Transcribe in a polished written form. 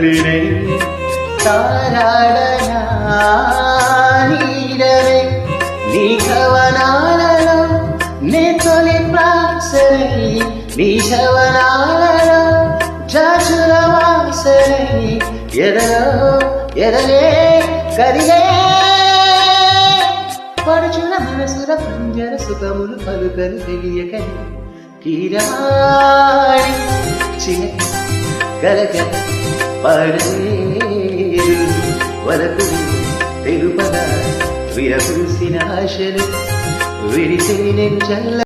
వినే తారాడనా నీడవే నీ కవనాలలో నే తొలి ప్రాసరై నీ శవనాలలో జాజుల వాసరై ఎదలే కదిలే పడుచున్న మనసుల పంజర సుఖములు పలుకలు తెలియకని కీరాణి చిలక గలగ పడలేదు వరకు తెలుపగా విరపూసిన ఆశలు విరిసే నేను చల్ల